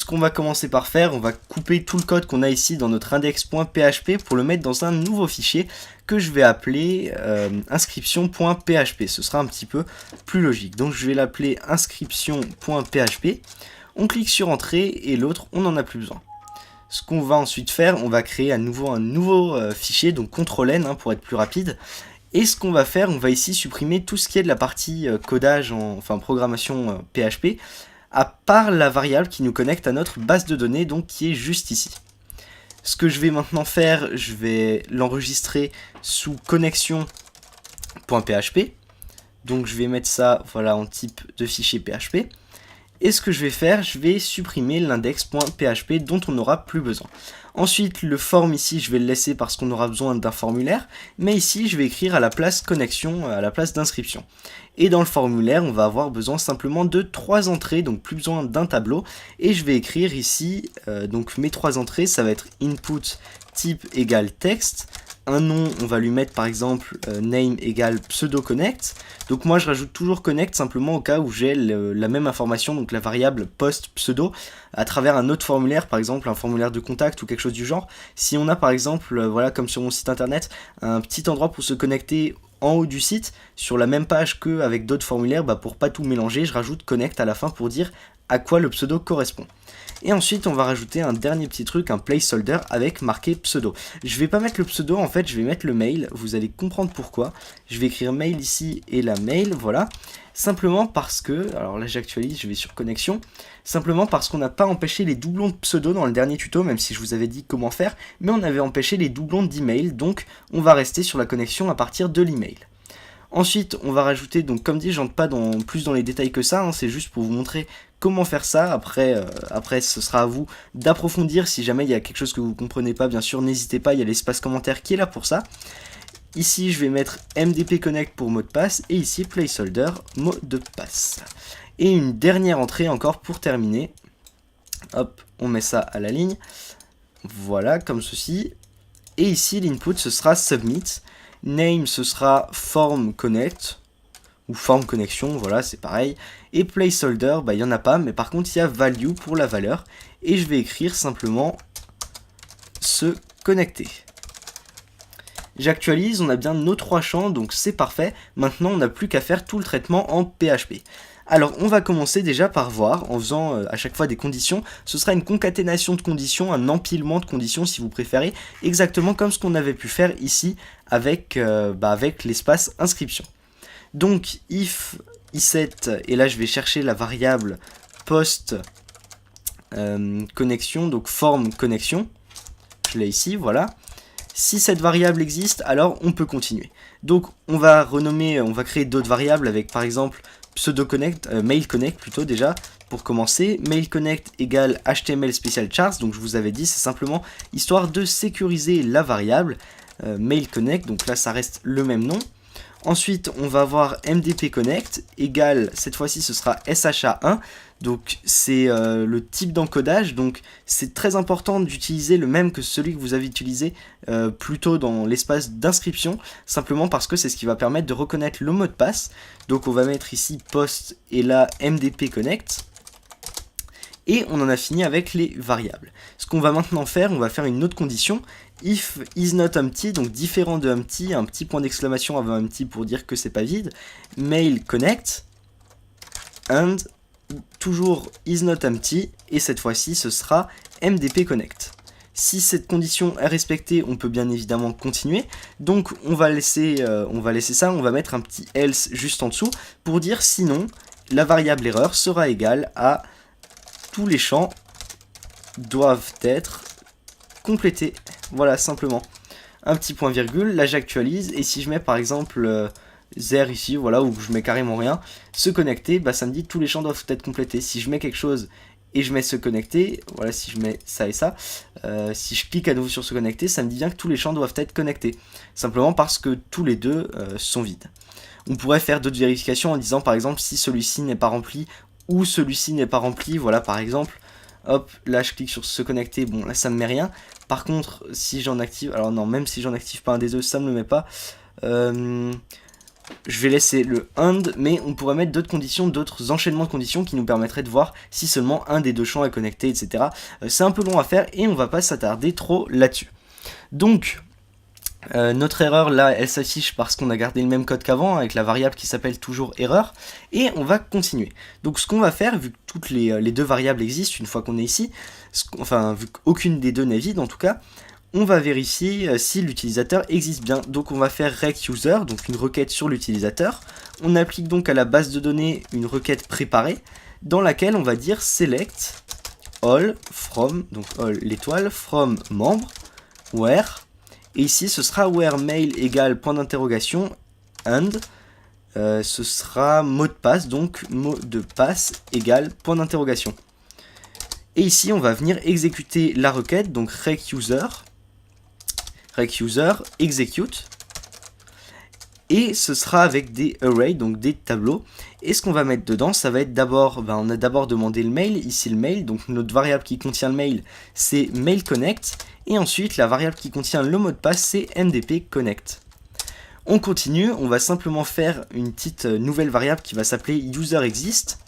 qu'on va commencer par faire, on va couper tout le code qu'on a ici dans notre index.php pour le mettre dans un nouveau fichier que je vais appeler inscription.php. Ce sera un petit peu plus logique. Donc je vais l'appeler inscription.php. On clique sur entrée et l'autre, on n'en a plus besoin. Ce qu'on va ensuite faire, on va créer à nouveau un nouveau fichier, donc CTRL-N pour être plus rapide. Et ce qu'on va faire, on va ici supprimer tout ce qui est de la partie codage, enfin programmation PHP, à part la variable qui nous connecte à notre base de données, donc qui est juste ici. Ce que je vais maintenant faire, je vais l'enregistrer sous connexion.php. Donc je vais mettre ça voilà, en type de fichier PHP. Et ce que je vais faire, je vais supprimer l'index.php dont on n'aura plus besoin. Ensuite, le form ici, je vais le laisser parce qu'on aura besoin d'un formulaire. Mais ici, je vais écrire à la place connexion, à la place d'inscription. Et dans le formulaire, on va avoir besoin simplement de 3 entrées, donc plus besoin d'un tableau. Et je vais écrire ici, donc mes 3 entrées, ça va être input type égale texte. Un nom, on va lui mettre par exemple name égale pseudo connect. Donc moi je rajoute toujours connect simplement au cas où j'ai la même information, donc la variable post pseudo, à travers un autre formulaire, par exemple un formulaire de contact ou quelque chose du genre. Si on a par exemple, voilà comme sur mon site internet, un petit endroit pour se connecter en haut du site, sur la même page qu'avec d'autres formulaires, pour pas tout mélanger, je rajoute connect à la fin pour dire à quoi le pseudo correspond. Et ensuite on va rajouter un dernier petit truc, un placeholder avec marqué pseudo. Je vais pas mettre le pseudo, en fait je vais mettre le mail, vous allez comprendre pourquoi. Je vais écrire mail ici et la mail, voilà. Simplement parce que, alors là j'actualise, je vais sur connexion, simplement parce qu'on n'a pas empêché les doublons de pseudo dans le dernier tuto, même si je vous avais dit comment faire, mais on avait empêché les doublons d'email, donc on va rester sur la connexion à partir de l'email. Ensuite, on va rajouter, donc comme dit, j'entre pas plus dans les détails que ça, c'est juste pour vous montrer comment faire ça. Après, ce sera à vous d'approfondir. Si jamais il y a quelque chose que vous ne comprenez pas, bien sûr, n'hésitez pas, il y a l'espace commentaire qui est là pour ça. Ici, je vais mettre MDP Connect pour mot de passe, et ici, placeholder, mot de passe. Et une dernière entrée encore pour terminer. Hop, on met ça à la ligne. Voilà, comme ceci. Et ici, l'input, ce sera submit. Name, ce sera form connect, ou form connexion, voilà, c'est pareil. Et placeholder, il n'y en a pas, mais par contre, il y a value pour la valeur. Et je vais écrire simplement se connecter. J'actualise, on a bien nos 3 champs, donc c'est parfait. Maintenant, on n'a plus qu'à faire tout le traitement en PHP. Alors, on va commencer déjà par voir, en faisant à chaque fois des conditions. Ce sera une concaténation de conditions, un empilement de conditions si vous préférez, exactement comme ce qu'on avait pu faire ici avec l'espace inscription. Donc, if iset, et là je vais chercher la variable post connexion, donc form connexion, je l'ai ici, voilà. Si cette variable existe, alors on peut continuer. Donc on va renommer, on va créer d'autres variables avec par exemple pseudo connect, mail connect plutôt déjà pour commencer. Mail connect égale HTML special chars, donc je vous avais dit c'est simplement histoire de sécuriser la variable mail connect, donc là ça reste le même nom. Ensuite, on va avoir MDP Connect égale, cette fois-ci ce sera SHA1, donc c'est le type d'encodage, donc c'est très important d'utiliser le même que celui que vous avez utilisé plus tôt dans l'espace d'inscription, simplement parce que c'est ce qui va permettre de reconnaître le mot de passe. Donc on va mettre ici post et là MDP Connect. Et on en a fini avec les variables. Ce qu'on va maintenant faire, on va faire une autre condition. If is not empty, donc différent de empty, un petit point d'exclamation avant empty pour dire que c'est pas vide. Mail connect, and toujours is not empty, et cette fois-ci ce sera MDP connect. Si cette condition est respectée, on peut bien évidemment continuer. Donc on va laisser ça, on va mettre un petit else juste en dessous pour dire sinon la variable erreur sera égale à tous les champs doivent être complétés. Voilà, simplement. Un petit point virgule, là j'actualise, et si je mets par exemple 0 ici, voilà, ou je mets carrément rien, se connecter, ça me dit tous les champs doivent être complétés. Si je mets quelque chose et je mets se connecter, voilà, si je mets ça et ça, si je clique à nouveau sur se connecter, ça me dit bien que tous les champs doivent être connectés. Simplement parce que tous les deux sont vides. On pourrait faire d'autres vérifications en disant par exemple si celui-ci n'est pas rempli ou celui-ci n'est pas rempli, voilà par exemple, hop, là je clique sur se connecter, bon là ça me met rien, par contre si j'en active, alors non, même si j'en active pas un des deux, ça me le met pas, je vais laisser le AND, mais on pourrait mettre d'autres conditions, d'autres enchaînements de conditions qui nous permettraient de voir si seulement un des deux champs est connecté, etc. C'est un peu long à faire et on va pas s'attarder trop là-dessus. Donc, notre erreur là, elle s'affiche parce qu'on a gardé le même code qu'avant, avec la variable qui s'appelle toujours erreur, et on va continuer. Donc ce qu'on va faire, vu que toutes les deux variables existent une fois qu'on est ici, enfin vu qu'aucune des deux n'est vide en tout cas, on va vérifier si l'utilisateur existe bien. Donc on va faire req_user, donc une requête sur l'utilisateur. On applique donc à la base de données une requête préparée, dans laquelle on va dire select all from, donc all l'étoile, from membre, where, et ici ce sera where mail égale point d'interrogation, and, ce sera mot de passe, donc mot de passe égale point d'interrogation. Et ici on va venir exécuter la requête, donc req_user execute, et ce sera avec des arrays, donc des tableaux. Et ce qu'on va mettre dedans, ça va être d'abord, on a d'abord demandé le mail, ici le mail, donc notre variable qui contient le mail, c'est mail connect, et ensuite la variable qui contient le mot de passe, c'est mdp connect. On continue, on va simplement faire une petite nouvelle variable qui va s'appeler userExist,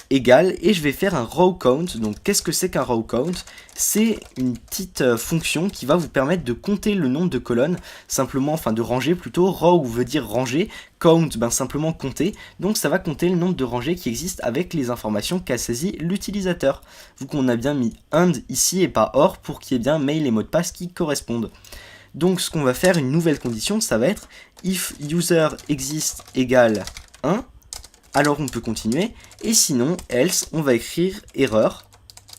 égale, et je vais faire un row count. Donc qu'est-ce que c'est qu'un row count? C'est une petite fonction qui va vous permettre de compter le nombre de colonnes, simplement, enfin de rangées plutôt. Row veut dire rangée, count simplement compter, donc ça va compter le nombre de rangées qui existent avec les informations qu'a saisi l'utilisateur. Vu qu'on a bien mis AND ici et pas OR pour qu'il y ait bien mail et mot de passe qui correspondent. Donc ce qu'on va faire, une nouvelle condition, ça va être if userExist égale 1, alors on peut continuer, et sinon, else, on va écrire erreur,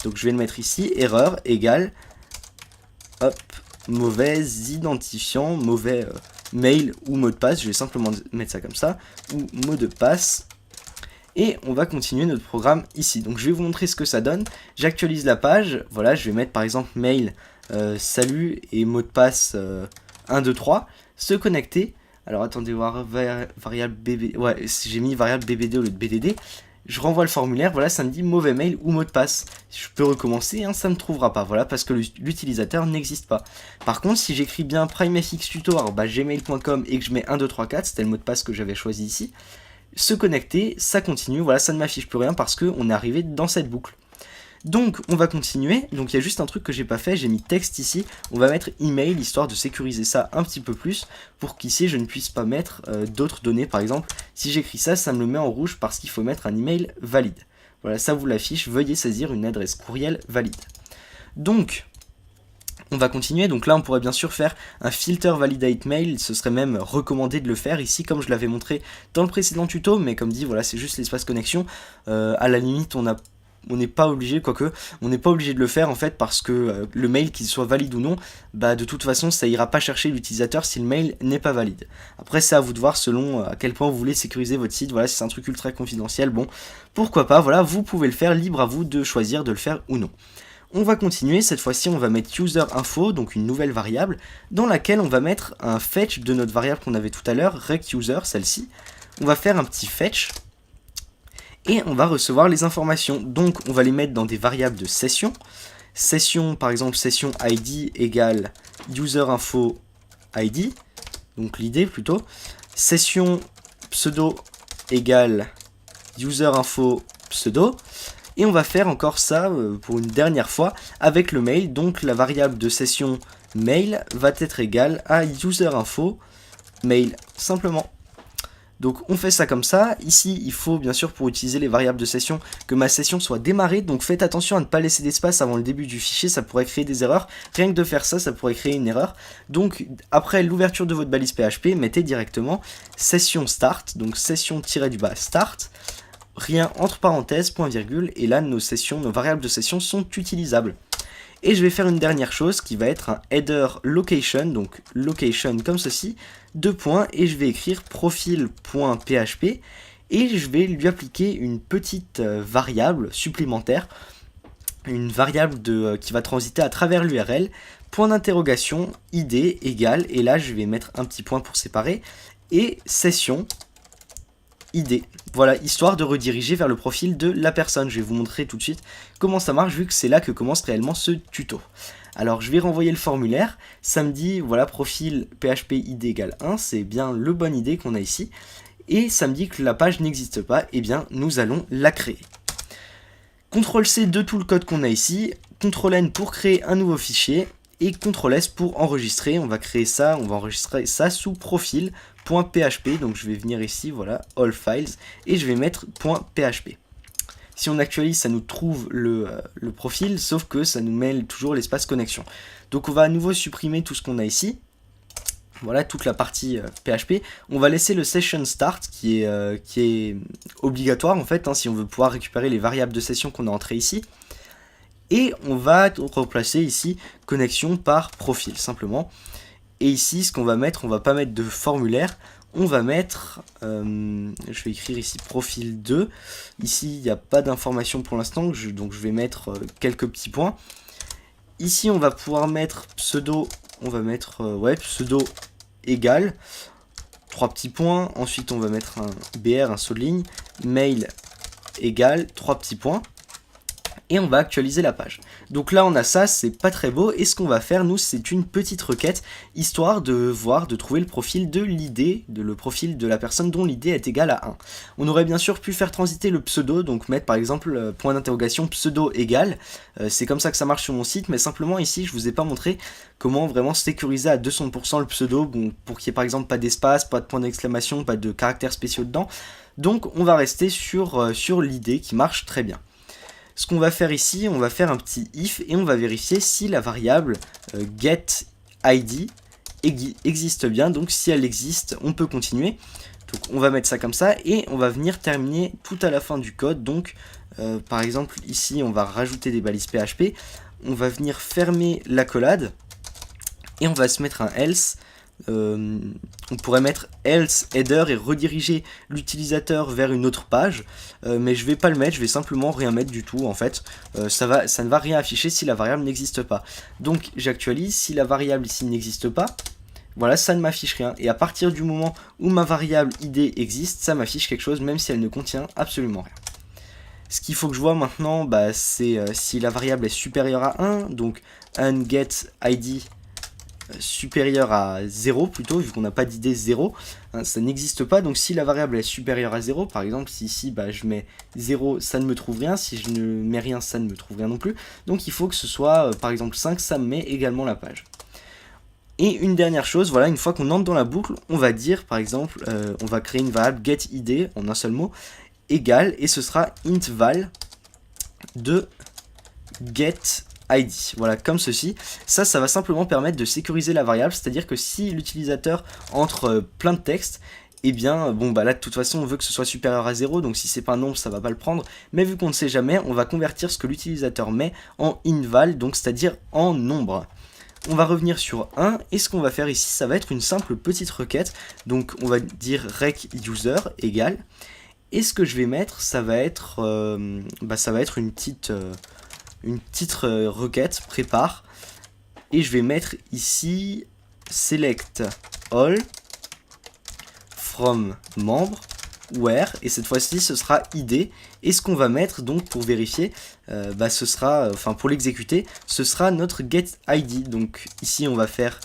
donc je vais le mettre ici, erreur égale, hop, mauvais identifiant, mauvais mail ou mot de passe, je vais simplement mettre ça comme ça, ou mot de passe, et on va continuer notre programme ici. Donc je vais vous montrer ce que ça donne, j'actualise la page, voilà, je vais mettre par exemple mail, salut, et mot de passe 1, 2, 3, se connecter. Alors attendez voir, variable BB, ouais, j'ai mis variable BBD au lieu de BDD. Je renvoie le formulaire, voilà, ça me dit mauvais mail ou mot de passe. Je peux recommencer, hein, ça ne trouvera pas, voilà, parce que l'utilisateur n'existe pas. Par contre, si j'écris bien primefxtuto@gmail.com et que je mets 1, 2, 3, 4, c'était le mot de passe que j'avais choisi ici, se connecter, ça continue, voilà, ça ne m'affiche plus rien parce qu'on est arrivé dans cette boucle. Donc on va continuer, donc il y a juste un truc que j'ai pas fait, j'ai mis texte ici, on va mettre email histoire de sécuriser ça un petit peu plus pour qu'ici je ne puisse pas mettre d'autres données. Par exemple, si j'écris ça, ça me le met en rouge parce qu'il faut mettre un email valide. Voilà, ça vous l'affiche, veuillez saisir une adresse courriel valide. Donc on va continuer, donc là on pourrait bien sûr faire un filter validate mail, ce serait même recommandé de le faire ici comme je l'avais montré dans le précédent tuto, mais comme dit voilà c'est juste l'espace connexion, à la limite on n'est pas obligé, quoique, on n'est pas obligé de le faire en fait parce que le mail, qu'il soit valide ou non, de toute façon ça ira pas chercher l'utilisateur si le mail n'est pas valide. Après c'est à vous de voir selon à quel point vous voulez sécuriser votre site, voilà si c'est un truc ultra confidentiel, bon pourquoi pas, voilà vous pouvez le faire, libre à vous de choisir de le faire ou non. On va continuer, cette fois-ci on va mettre userInfo, donc une nouvelle variable, dans laquelle on va mettre un fetch de notre variable qu'on avait tout à l'heure, req_user, celle-ci. On va faire un petit fetch, et on va recevoir les informations. Donc on va les mettre dans des variables de session. Session, par exemple, session ID égale userInfo ID, donc l'idée plutôt. Session pseudo égale userInfo pseudo. Et on va faire encore ça pour une dernière fois avec le mail. Donc la variable de session mail va être égale à userInfo mail, simplement. Donc on fait ça comme ça. Ici il faut bien sûr pour utiliser les variables de session que ma session soit démarrée. Donc faites attention à ne pas laisser d'espace avant le début du fichier, ça pourrait créer des erreurs. Rien que de faire ça, ça pourrait créer une erreur. Donc après l'ouverture de votre balise PHP, mettez directement session start, donc session-du-bas start. Rien entre parenthèses, point virgule, et là nos sessions, nos variables de session sont utilisables. Et je vais faire une dernière chose qui va être un header location, donc location comme ceci, 2 points, et je vais écrire profil.php, et je vais lui appliquer une petite variable supplémentaire, une variable qui va transiter à travers l'URL, point d'interrogation, id égale, et là je vais mettre un petit point pour séparer, et session ID. Voilà, histoire de rediriger vers le profil de la personne. Je vais vous montrer tout de suite comment ça marche vu que c'est là que commence réellement ce tuto. Alors je vais renvoyer le formulaire, ça me dit voilà profil PHP ID égale 1, c'est bien le bon ID qu'on a ici, et ça me dit que la page n'existe pas, et bien nous allons la créer. CTRL-C de tout le code qu'on a ici, CTRL-N pour créer un nouveau fichier, et CTRL-S pour enregistrer. On va créer ça, on va enregistrer ça sous profil.php, donc je vais venir ici, voilà, all files, et je vais mettre .php. Si on actualise, ça nous trouve le profil, sauf que ça nous met toujours l'espace connexion. Donc on va à nouveau supprimer tout ce qu'on a ici. Voilà, toute la partie PHP. On va laisser le session start qui est obligatoire en fait, hein, si on veut pouvoir récupérer les variables de session qu'on a entrées ici. Et on va remplacer ici connexion par profil simplement. Et ici, ce qu'on va mettre, on va pas mettre de formulaire. On va mettre, je vais écrire ici profil 2. Ici, il n'y a pas d'information pour l'instant, donc je vais mettre quelques petits points. Ici, on va pouvoir mettre pseudo, on va mettre pseudo égal, 3 petits points. Ensuite, on va mettre un BR, un saut de ligne, mail égal, 3 petits points. Et on va actualiser la page. Donc là on a ça, c'est pas très beau, et ce qu'on va faire nous c'est une petite requête, histoire de trouver le profil de l'id, le profil de la personne dont l'id est égal à 1. On aurait bien sûr pu faire transiter le pseudo, donc mettre par exemple point d'interrogation pseudo égal, c'est comme ça que ça marche sur mon site, mais simplement ici je vous ai pas montré comment vraiment sécuriser à 200% le pseudo, bon, pour qu'il n'y ait par exemple pas d'espace, pas de point d'exclamation, pas de caractères spéciaux dedans, donc on va rester sur l'id qui marche très bien. Ce qu'on va faire ici, on va faire un petit if et on va vérifier si la variable getID existe bien. Donc si elle existe, on peut continuer. Donc on va mettre ça comme ça et on va venir terminer tout à la fin du code. Donc par exemple ici, on va rajouter des balises PHP. On va venir fermer l'accolade et on va se mettre un else. On pourrait mettre else header et rediriger l'utilisateur vers une autre page, mais je vais pas le mettre, je vais simplement rien mettre du tout en fait. Ça ne va rien afficher si la variable n'existe pas. Donc j'actualise, si la variable ici n'existe pas, voilà, ça ne m'affiche rien. Et à partir du moment où ma variable id existe, ça m'affiche quelque chose même si elle ne contient absolument rien. Ce qu'il faut que je vois maintenant, c'est si la variable est supérieure à 1, donc un getID supérieur à 0 plutôt, vu qu'on n'a pas d'id 0, hein, ça n'existe pas. Donc si la variable est supérieure à 0, par exemple si ici je mets 0, ça ne me trouve rien, si je ne mets rien, ça ne me trouve rien non plus. Donc il faut que ce soit par exemple 5, ça me met également la page. Et une dernière chose, voilà, une fois qu'on entre dans la boucle, on va dire par exemple, on va créer une variable getID en un seul mot, égale, et ce sera intval de getID. Voilà, comme ceci. Ça va simplement permettre de sécuriser la variable, c'est-à-dire que si l'utilisateur entre plein de textes, et bien, là de toute façon on veut que ce soit supérieur à 0, donc si c'est pas un nombre ça va pas le prendre, mais vu qu'on ne sait jamais, on va convertir ce que l'utilisateur met en inval, donc c'est-à-dire en nombre. On va revenir sur 1, et ce qu'on va faire ici, ça va être une simple petite requête, donc on va dire rec user égale, et ce que je vais mettre, ça va être une petite requête prépare, et je vais mettre ici select all from membre where, et cette fois-ci ce sera id, et ce qu'on va mettre donc pour vérifier, ce sera, pour l'exécuter, ce sera notre getID. Donc ici on va faire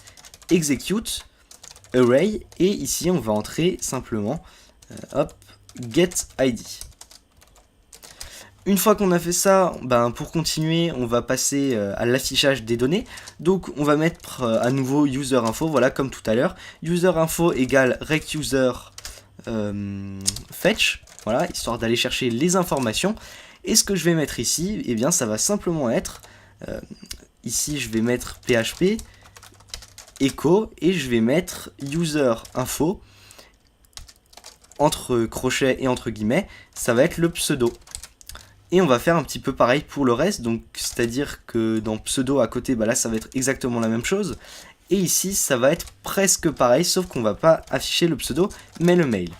execute array, et ici on va entrer simplement getID. Une fois qu'on a fait ça, pour continuer, on va passer à l'affichage des données. Donc on va mettre à nouveau user info, voilà, comme tout à l'heure. User info égale recuser fetch, voilà, histoire d'aller chercher les informations. Et ce que je vais mettre ici, eh bien ça va simplement être, ici je vais mettre php echo, et je vais mettre user info, entre crochets et entre guillemets, ça va être le pseudo. Et on va faire un petit peu pareil pour le reste, donc c'est-à-dire que dans pseudo à côté, là ça va être exactement la même chose. Et ici ça va être presque pareil, sauf qu'on va pas afficher le pseudo, mais le mail.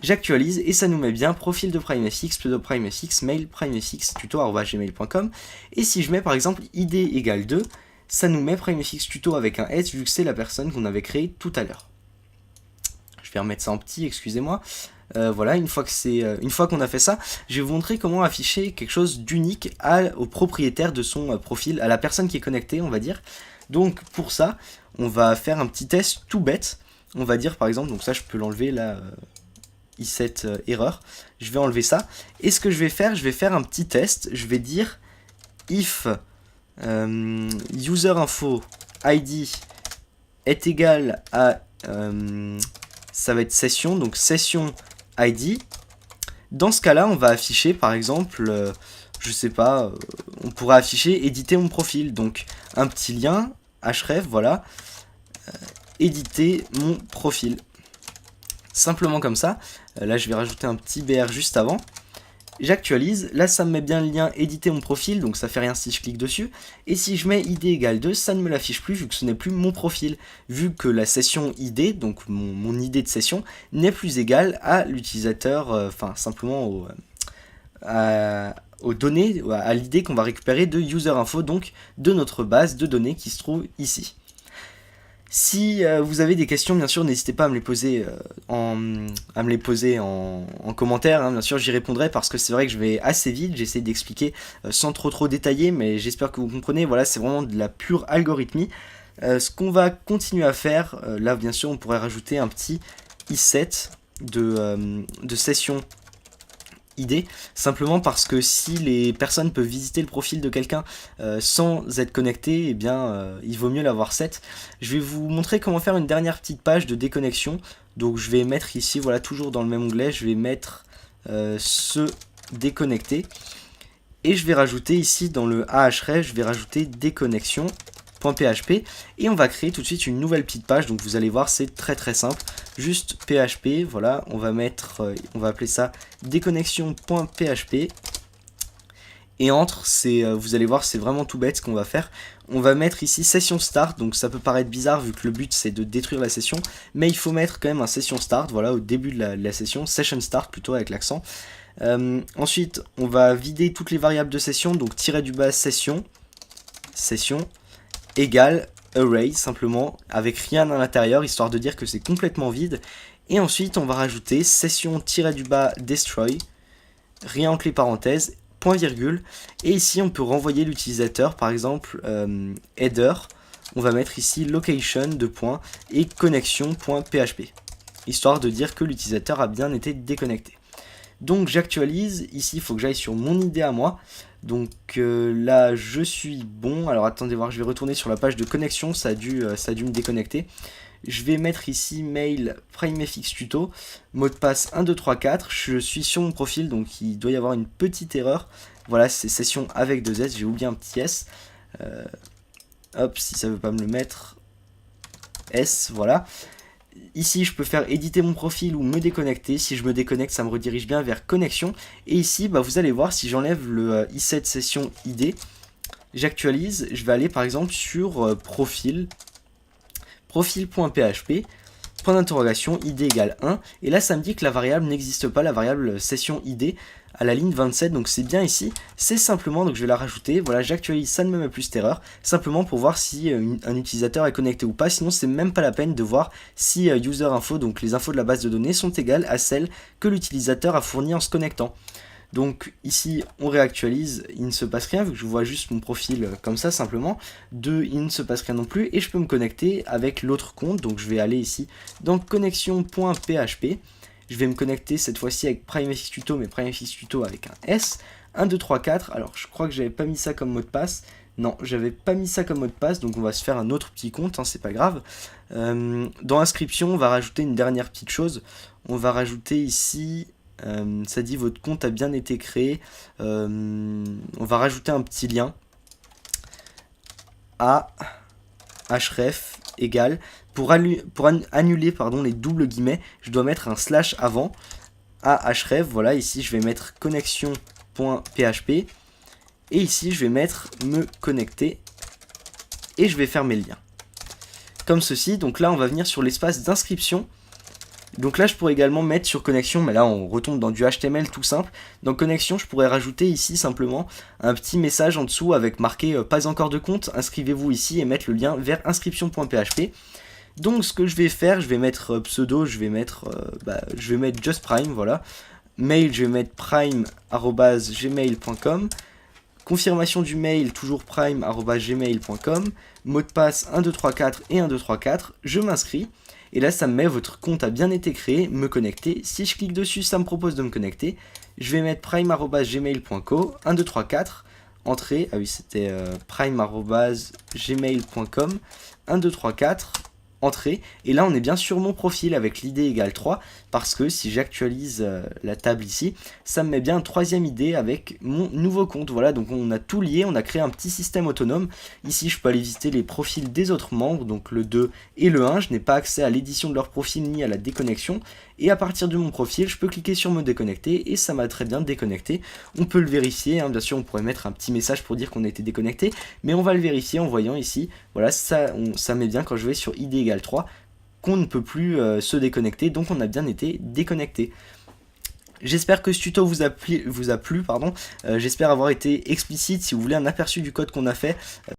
J'actualise et ça nous met bien profil de PrimeFX, pseudo PrimeFX, mail PrimeFX, tuto@gmail.com. Et si je mets par exemple id égale 2, ça nous met PrimeFX tuto avec un S, vu que c'est la personne qu'on avait créée tout à l'heure. Je vais remettre ça en petit, excusez-moi. Voilà, une fois qu'on a fait ça, je vais vous montrer comment afficher quelque chose d'unique au propriétaire de son profil, à la personne qui est connectée, on va dire. Donc pour ça, on va faire un petit test tout bête. On va dire par exemple, donc ça je peux l'enlever là, i7 erreur. Je vais enlever ça. Et ce que je vais faire un petit test. Je vais dire if user info id est égal à ça va être session, donc session id. Dans ce cas-là, on va afficher par exemple, je sais pas, on pourrait afficher éditer mon profil, donc un petit lien href, voilà, éditer mon profil. Simplement comme ça. Là, je vais rajouter un petit BR juste avant. J'actualise, là ça me met bien le lien éditer mon profil, donc ça fait rien si je clique dessus. Et si je mets id égale 2, ça ne me l'affiche plus vu que ce n'est plus mon profil. Vu que la session id, donc mon id de session, n'est plus égale à l'utilisateur, enfin simplement aux données, à l'id qu'on va récupérer de user info, donc de notre base de données qui se trouve ici. Si vous avez des questions, bien sûr, n'hésitez pas à me les poser en commentaire. Hein. Bien sûr, j'y répondrai parce que c'est vrai que je vais assez vite. J'essaie d'expliquer sans trop détailler, mais j'espère que vous comprenez. Voilà, c'est vraiment de la pure algorithmie. Ce qu'on va continuer à faire, là, bien sûr, on pourrait rajouter un petit i7 de session idée, simplement parce que si les personnes peuvent visiter le profil de quelqu'un sans être connecté, eh bien il vaut mieux l'avoir set. Je vais vous montrer comment faire une dernière petite page de déconnexion. Donc je vais mettre ici, voilà, toujours dans le même onglet, je vais mettre se déconnecter et je vais rajouter ici dans le ahref, je vais rajouter déconnexion.php et on va créer tout de suite une nouvelle petite page. Donc vous allez voir, c'est très simple, juste php, voilà, on va appeler ça déconnexion.php et entre, vous allez voir, c'est vraiment tout bête ce qu'on va faire. On va mettre ici session start, donc ça peut paraître bizarre vu que le but c'est de détruire la session, mais il faut mettre quand même un session start, voilà, au début de la session, session start plutôt avec l'accent. Ensuite on va vider toutes les variables de session, donc tirer du bas session égale array, simplement avec rien à l'intérieur, histoire de dire que c'est complètement vide. Et ensuite on va rajouter session-du-bas destroy, rien entre les parenthèses, point virgule, et ici on peut renvoyer l'utilisateur, par exemple header, on va mettre ici location de point et connexion.php, histoire de dire que l'utilisateur a bien été déconnecté. Donc j'actualise, ici il faut que j'aille sur mon idée à moi. Donc là je suis bon. Alors attendez voir, je vais retourner sur la page de connexion, ça a dû me déconnecter. Je vais mettre ici mail PrimeFX tuto, mot de passe 1, 2, 3, 4. Je suis sur mon profil, donc il doit y avoir une petite erreur. Voilà, c'est session avec 2 S, j'ai oublié un petit S. Hop, si ça veut pas me le mettre, S, voilà. Ici je peux faire éditer mon profil ou me déconnecter. Si je me déconnecte, ça me redirige bien vers connexion. Et ici bah, vous allez voir, si j'enlève le i7 session id, j'actualise, je vais aller par exemple sur profil.php, point d'interrogation, id égale 1, et là ça me dit que la variable n'existe pas, la variable session id à la ligne 27, donc c'est bien ici, c'est simplement, donc je vais la rajouter, voilà, j'actualise, ça ne me met plus cette erreur, simplement pour voir si un utilisateur est connecté ou pas, sinon c'est même pas la peine de voir si user info, donc les infos de la base de données, sont égales à celles que l'utilisateur a fournies en se connectant. Donc ici on réactualise, il ne se passe rien vu que je vois juste mon profil comme ça simplement. Il ne se passe rien non plus et je peux me connecter avec l'autre compte. Donc je vais aller ici dans connexion.php. Je vais me connecter cette fois-ci avec PrimeFX tuto, mais PrimeFX tuto avec un S. 1, 2, 3, 4. Alors je crois que j'avais pas mis ça comme mot de passe. Non, j'avais pas mis ça comme mot de passe, donc on va se faire un autre petit compte, hein, c'est pas grave. Dans inscription, on va rajouter une dernière petite chose. On va rajouter ici... ça dit votre compte a bien été créé. On va rajouter un petit lien à href égale pour annuler les doubles guillemets, je dois mettre un slash avant à href. Voilà, ici je vais mettre connexion.php et ici je vais mettre me connecter et je vais fermer le lien comme ceci. Donc là on va venir sur l'espace d'inscription. Donc là je pourrais également mettre sur connexion, mais là on retombe dans du HTML tout simple. Dans connexion je pourrais rajouter ici simplement un petit message en dessous avec marqué pas encore de compte, inscrivez-vous ici, et mettre le lien vers inscription.php. Donc ce que je vais faire, je vais mettre pseudo, je vais mettre justprime, voilà. Mail, je vais mettre prime@gmail.com. Confirmation du mail, toujours prime@gmail.com. Mot de passe 1234 et 1234. Je m'inscris. Et là, ça me met votre compte a bien été créé, me connecter. Si je clique dessus, ça me propose de me connecter. Je vais mettre prime@gmail.co, 1234. Entrée, ah oui, c'était prime@gmail.com, 1234. Entrée, et là on est bien sur mon profil avec l'id égale 3, parce que si j'actualise la table ici, ça me met bien un troisième ID avec mon nouveau compte. Voilà, donc on a tout lié, on a créé un petit système autonome. Ici je peux aller visiter les profils des autres membres, donc le 2 et le 1, je n'ai pas accès à l'édition de leur profil ni à la déconnexion, et à partir de mon profil, je peux cliquer sur me déconnecter, et ça m'a très bien déconnecté. On peut le vérifier, hein. Bien sûr on pourrait mettre un petit message pour dire qu'on a été déconnecté, mais on va le vérifier en voyant ici, voilà, ça met bien quand je vais sur id égale 3, qu'on ne peut plus se déconnecter, donc on a bien été déconnecté. J'espère que ce tuto vous a plu, j'espère avoir été explicite. Si vous voulez un aperçu du code qu'on a fait,